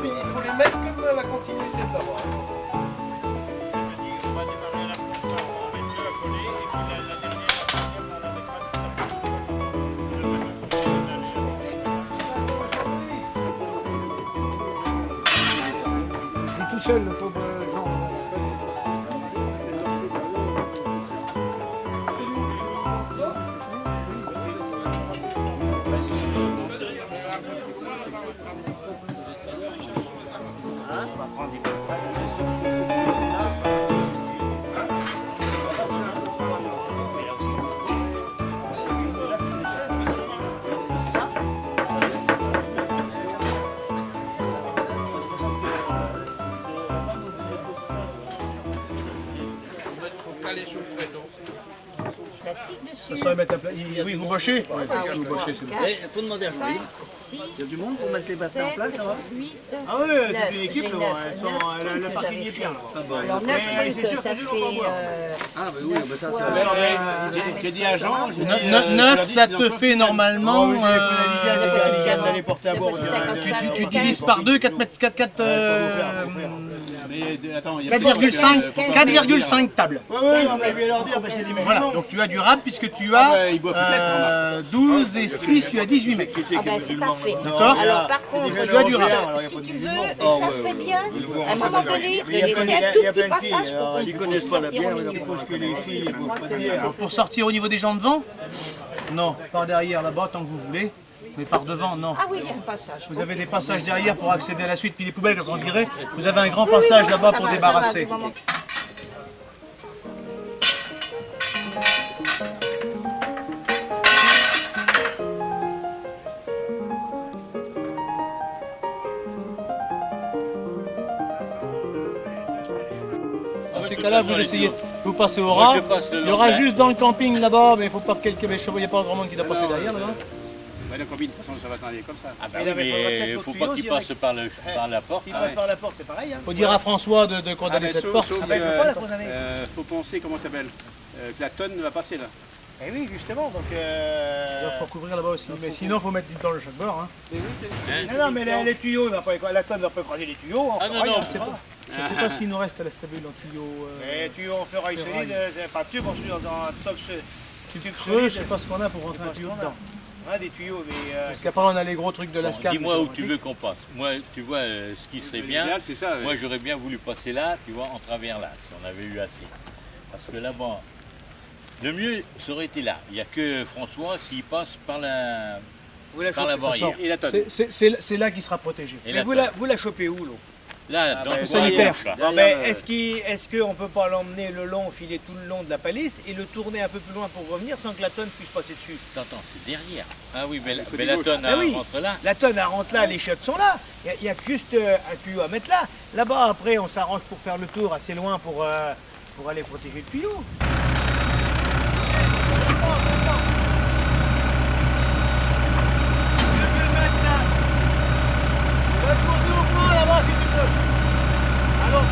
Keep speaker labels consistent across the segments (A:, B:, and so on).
A: Il faut les mettre comme la continuité de la voie.
B: Tout seul, le pauvre Jean.
C: Plastique dessus.
D: Ça va mettre un oui, vous bochez.
C: Ah oui,
D: vous bochez, c'est bon.
E: Il faut demander à
C: 5,
E: Louis.
C: 6,
E: Il y a du monde pour mettre les bassins en place, ça va
C: 8,
D: Ah oui, toute une
C: 9.
D: équipe,
C: J'ai
D: là,
C: 9
D: la partie
C: trucs
D: est
C: que
D: bien.
C: j'avais fait. Alors 9 trucs, ça fait...
E: Ah, bah oui, bah ça, ça va.
D: J'ai dit à Jean,
F: 9, ça te fait normalement.
D: d'aller porter à bord.
F: Tu divises par 2, 4 mètres, 4, 4,
D: Mais attends, il y a
F: 4,5 tables.
D: Ouais, on va lui leur dire parce que c'est
F: Voilà, donc tu as du rap puisque tu as 12 et 6, tu as 18 mecs.
C: Ah ben c'est parfait.
F: D'accord.
C: Alors par contre,
F: Tu as du rap.
C: si tu veux, ça serait bien, à un moment donné, de laisser un tout petit passage pour qu'on puisse sortir au milieu.
D: que les filles boivent pas de bière.
F: Alors, pour sortir au niveau des gens devant, non, par derrière là-bas tant que vous voulez, mais par devant, non.
C: Ah oui, il y a un passage.
F: Vous avez des passages derrière pour accéder à la suite, puis les poubelles, quand on dirait, vous avez un grand passage là-bas pour débarrasser. Dans ces cas-là, vous essayez, vous passez au ras. Il y aura juste dans le camping là-bas, mais il ne faut pas que quelqu'un chevaux, il n'y a pas vraiment qui doit passer derrière là-bas.
D: La combine, de toute façon, ça va s'en aller comme ça.
E: Ah bah oui, mais il faut pas qu'il passe par la porte.
D: S'il passe par la porte, c'est pareil.
F: Il faut dire à François de condamner cette porte.
D: Faut penser, comment ça s'appelle que la tonne va passer là.
B: Eh oui, justement, donc...
F: Il faut couvrir là-bas aussi, mais sinon il faut mettre dans le chaque bord.
B: Non, mais les tuyaux, la tonne ne va pas écraser les tuyaux.
E: Ah non, non,
F: Je sais pas ce qu'il nous reste à la stabule en tuyau.
B: Les tuyaux en ferraille solide, enfin tube en solide, dans un top
F: Tu creux, je sais pas ce qu'on a pour rentrer un tuyau dedans.
B: On a des tuyaux, mais...
F: Parce qu'après on a les gros trucs de la SCAM.
E: Dis-moi où tu veux qu'on passe. Moi, tu vois, ce qui serait bien,
D: L'idéal, c'est ça.
E: moi j'aurais bien voulu passer là, tu vois, en travers là, si on avait eu assez. Parce que là-bas, le mieux, ça aurait été là. Il n'y a que François, s'il passe par la barrière.
D: Et la tonne.
F: C'est là qu'il sera protégé.
E: Et
B: Mais
E: la
B: vous la chopez où, l'eau?
E: Là, dans le
F: sanitaire.
E: là.
B: Non, mais est-ce qu'on ne peut pas l'emmener le long, filer tout le long de la palisse et le tourner un peu plus loin pour revenir sans que la tonne puisse passer dessus?
E: Attends, c'est derrière. Ah oui, mais la tonne
B: Ah oui.
E: rentre là.
B: La tonne, elle rentre là, les chiottes sont là. Il n'y a que juste un tuyau à mettre là. Là-bas, après, on s'arrange pour faire le tour assez loin pour aller protéger le tuyau. Là-bas, si tu peux. Alors.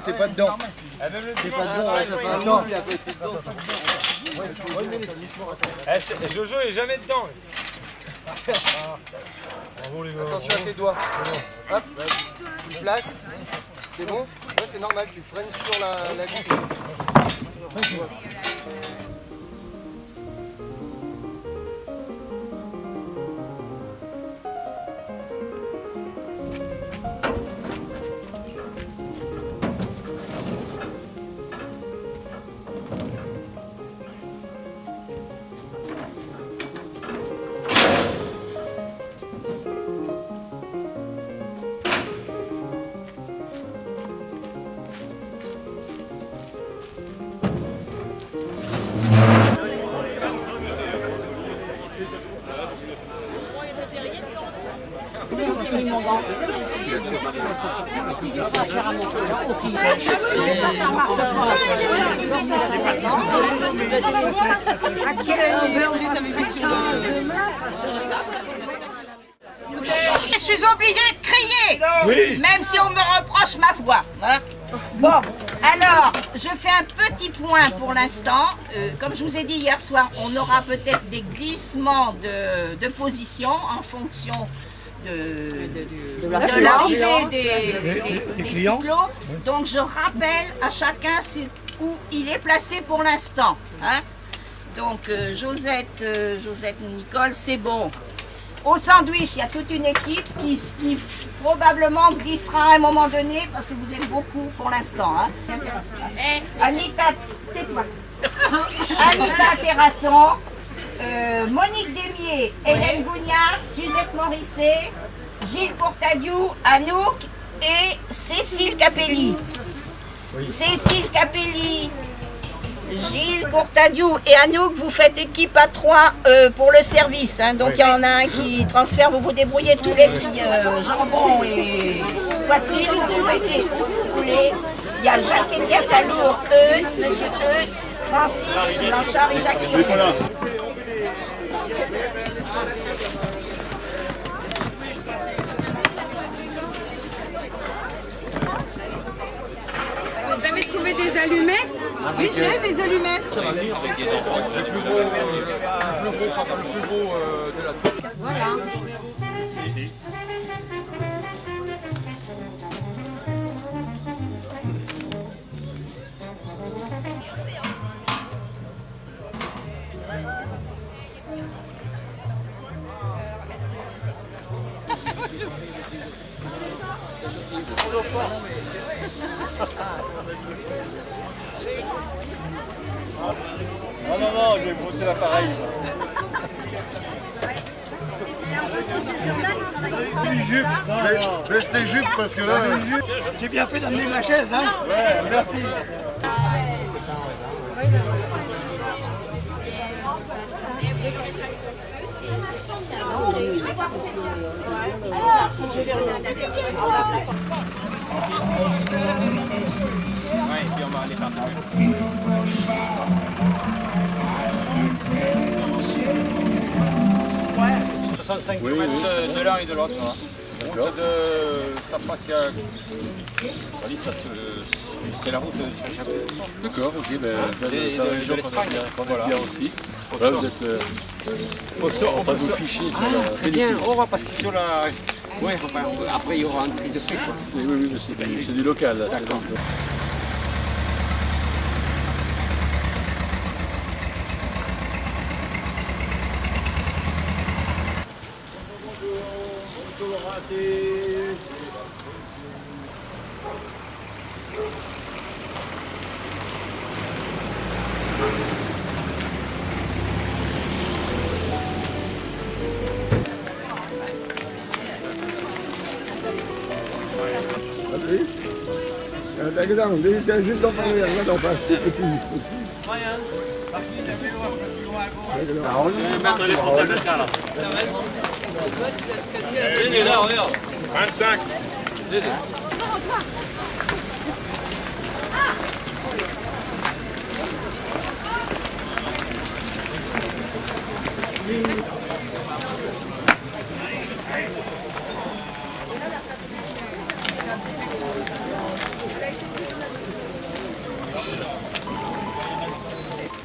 A: T'es pas dedans.
B: T'es pas dedans,
G: Jojo est jamais dedans.
A: Attention à tes doigts. Hop, tu places. C'est bon? Ouais, c'est normal, tu freines sur la goutte.
C: Je suis obligée de crier, même si on me reproche ma voix. Hein. Bon, alors, je fais un petit point pour l'instant. Comme je vous ai dit hier soir, on aura peut-être des glissements de position en fonction de l'arrivée des cyclos. Donc, je rappelle à chacun où il est placé pour l'instant. Hein. Donc, Josette, Nicole, c'est bon. Au sandwich, il y a toute une équipe qui probablement glissera à un moment donné parce que vous êtes beaucoup pour l'instant. Hein. Anita, tais-toi. Anita Terrasson, Monique Desmier, Hélène Gougnard, Suzette Morisset, Gilles Courtadiou, Anouk et Cécile Capelli. Cécile Capelli, Gilles Courtadiou et Anouk, vous faites équipe à 3 pour le service. Hein. Donc il y en a un qui transfère, vous vous débrouillez tous les jambon et poitrine, vous mettez tous les. Il y a Jacques Diafalour, Eudes, Monsieur Eudes, Francis, Blanchard et Jacques Chirac.
H: Vous avez trouvé des allumettes?
C: Oui, j'ai des allumettes.
E: Avec des enfants, c'est le plus beau
H: de la... Voilà.
F: Non, je vais monter l'appareil.
A: Baisse tes jupes parce que là...
B: J'ai bien fait d'amener ma chaise, hein.
F: Ouais, merci.
D: Ouais, et puis on va aller par là. 65 km de l'un et de l'autre. Route de Saint-Pascal. Ça dit, c'est la route de Saint-Chapelle.
I: D'accord, ok, ben,
D: de l'Espagne.
I: On est bien aussi. Là, vous êtes on va vous ficher sur la...
G: Très bien, on va passer sur la... Ouais, enfin, après il y aura un tri de fait.
I: Oui, c'est du local là.
G: D'accord.
E: mettre les frontages de cas là.
D: 25.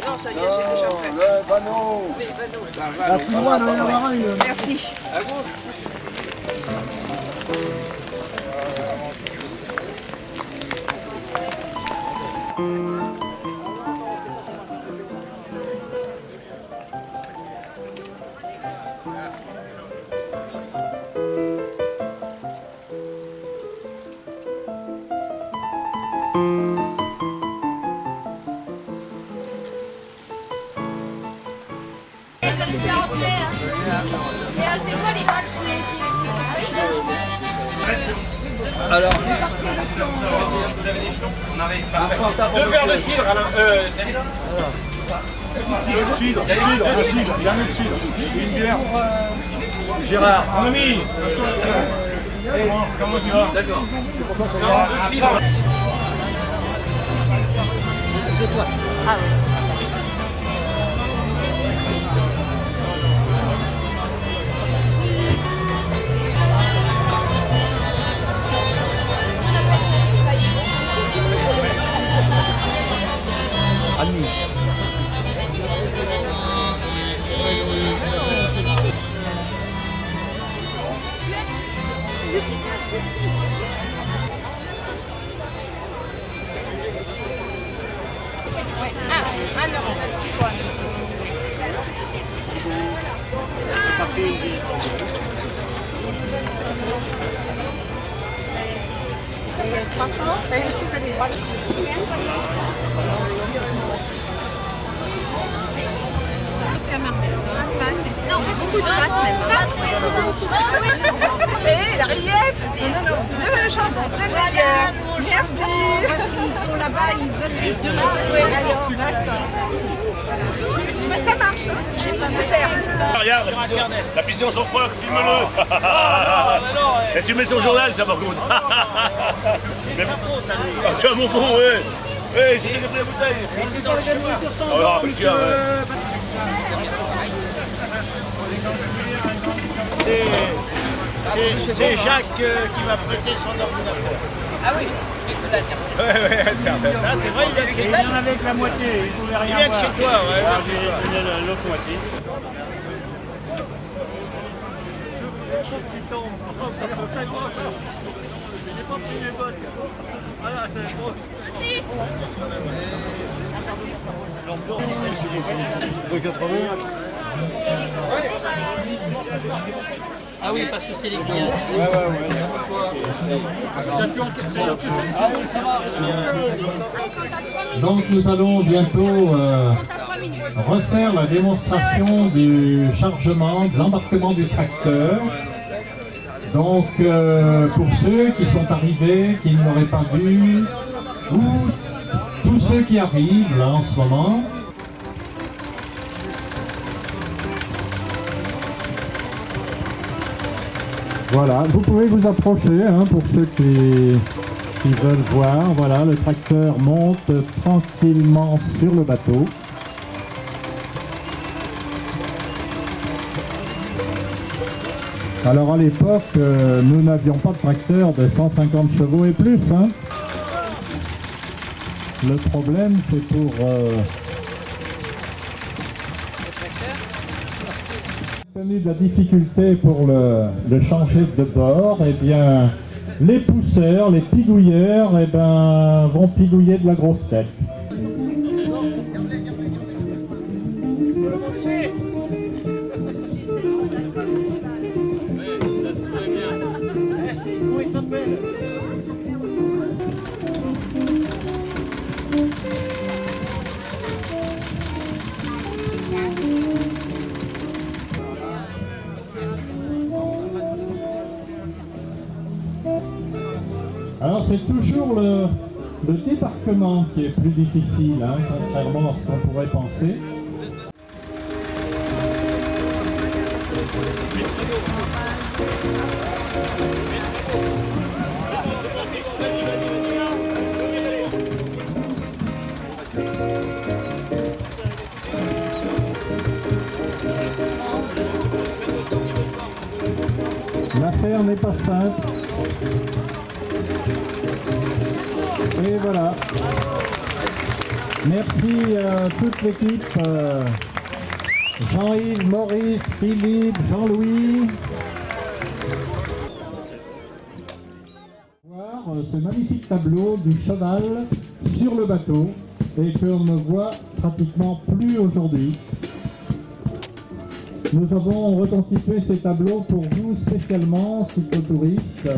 C: Non, ça y est, j'ai déjà fait.
A: Le panneau.
B: Plus loin, il y en aura une.
C: Merci.
D: À gauche. Alors, vous avez des jetons? On arrive. Deux verres de cidre, Alain.
I: Cidre, il y a un autre cidre. Une bière.
B: Gérard, mon ami.
I: Comment tu vas?
B: D'accord.
H: Ah oui.
J: Non, pas beaucoup de pâtes même.
K: Mais la rillette. Non, le chardon, c'est la bière. Merci.
J: Parce qu'ils sont là-bas, ils veulent les demander. Alors, d'accord.
K: Mais ça marche, hein. Super.
I: Regarde, la piscine son frère, filme-le. Et tu mets son journal, ça par contre. Tu as mon con, ouais. Ouais, j'ai pris la bouteille. Alors, tiens, ouais.
B: C'est Jacques qui m'a prêté son ordinateur.
C: Ah oui.
B: Ouais, c'est vrai, il vient
F: Il y en avait que la moitié, il voulait rien
B: de
F: voir.
B: chez toi, ouais.
F: Alors j'ai donné l'autre moitié.
L: Ah oui, parce que c'est les clients.
M: Donc nous allons bientôt refaire la démonstration du chargement, de l'embarquement du tracteur. Donc pour ceux qui sont arrivés, qui ne l'auraient pas vu, ou tous ceux qui arrivent là en ce moment. Voilà, vous pouvez vous approcher hein, pour ceux qui veulent voir. Voilà, le tracteur monte tranquillement sur le bateau. Alors à l'époque, nous n'avions pas de tracteur de 150 chevaux et plus. Hein. Le problème, c'est pour... Compte tenu de la difficulté pour le changer de bord, eh bien, les pousseurs, les pigouilleurs, eh ben, vont pigouiller de la grosse tête. Alors c'est toujours le débarquement qui est plus difficile, hein, contrairement à ce qu'on pourrait penser. L'affaire n'est pas simple. Et voilà. Merci à toute l'équipe. Jean-Yves, Maurice, Philippe, Jean-Louis. Voir ce magnifique tableau du cheval sur le bateau et qu'on ne voit pratiquement plus aujourd'hui. Nous avons reconstitué ces tableaux pour vous spécialement, cyclotouristes,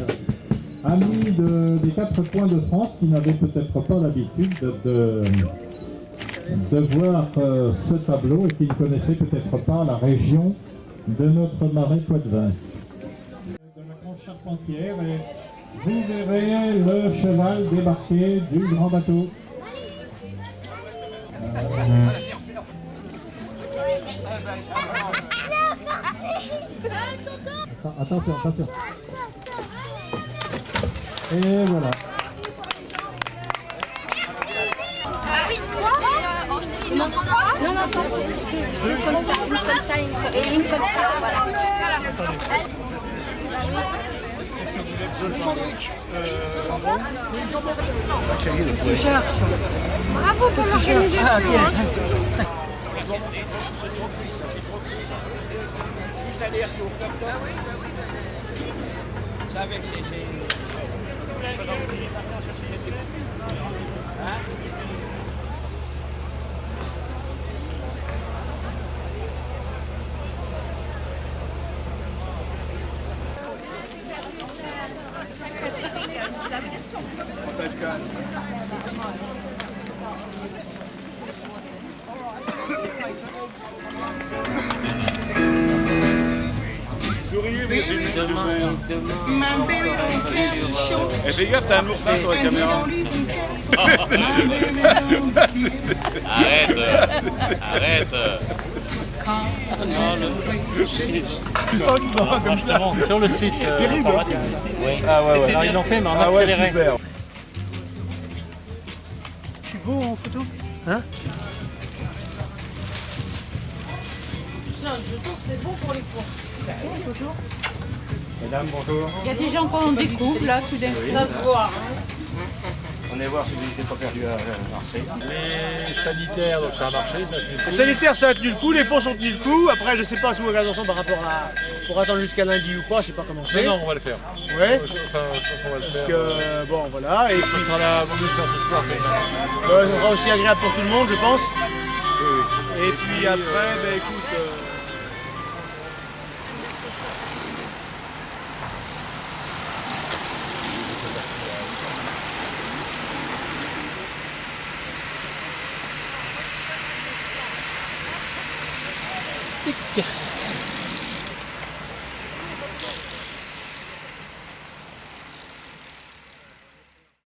M: amis des 4 coins de France qui n'avaient peut-être pas l'habitude de voir ce tableau et qui ne connaissaient peut-être pas la région de notre marais Poitevin. De la Conche Charpentière et vous verrez le cheval débarquer du grand bateau. Attention, attention. Et voilà.
J: Non, pas. Une comme ça, et une comme ça, voilà.
K: Tu cherches. Bravo pour l'organisation.
B: Juste aller au club. Ça avec
I: Souriez, mais c'est une et fais gaffe, t'as un oursin sur la caméra.
E: Arrête. Arrête.
I: Tu sens qu'ils sont comme ça.
L: Sur le site informatique. Oui.
I: Ah ouais, ouais.
L: Alors, ils l'ont fait, mais en accéléré. Super. Je suis beau en photo. Hein?
J: Je trouve c'est bon pour les cours.
L: Bonjour.
I: Mesdames, bonjour.
J: Il y a des gens qu'on découvre là, tout d'un coup. Ça se voit.
I: On est voir si vous n'étiez pas perdu à Marseille.
F: Les sanitaires, donc ça a marché, ça a tenu le coup. Les sanitaires, ça a tenu le coup, les ponts ont tenu le coup. Après, je sais pas si vous regardez ensemble par rapport à. Pour attendre jusqu'à lundi ou pas, je sais pas comment c'est.
I: Non, on va le faire.
F: Ouais.
I: Enfin, je pense qu'on va le
F: Parce
I: faire.
F: que, bon, voilà. Et puis,
I: Ça sera vaut mieux le faire ce soir quand même.
F: ça sera aussi agréable pour tout le monde, je pense.
I: Oui, oui.
F: Et puis après, ben écoute. Tic.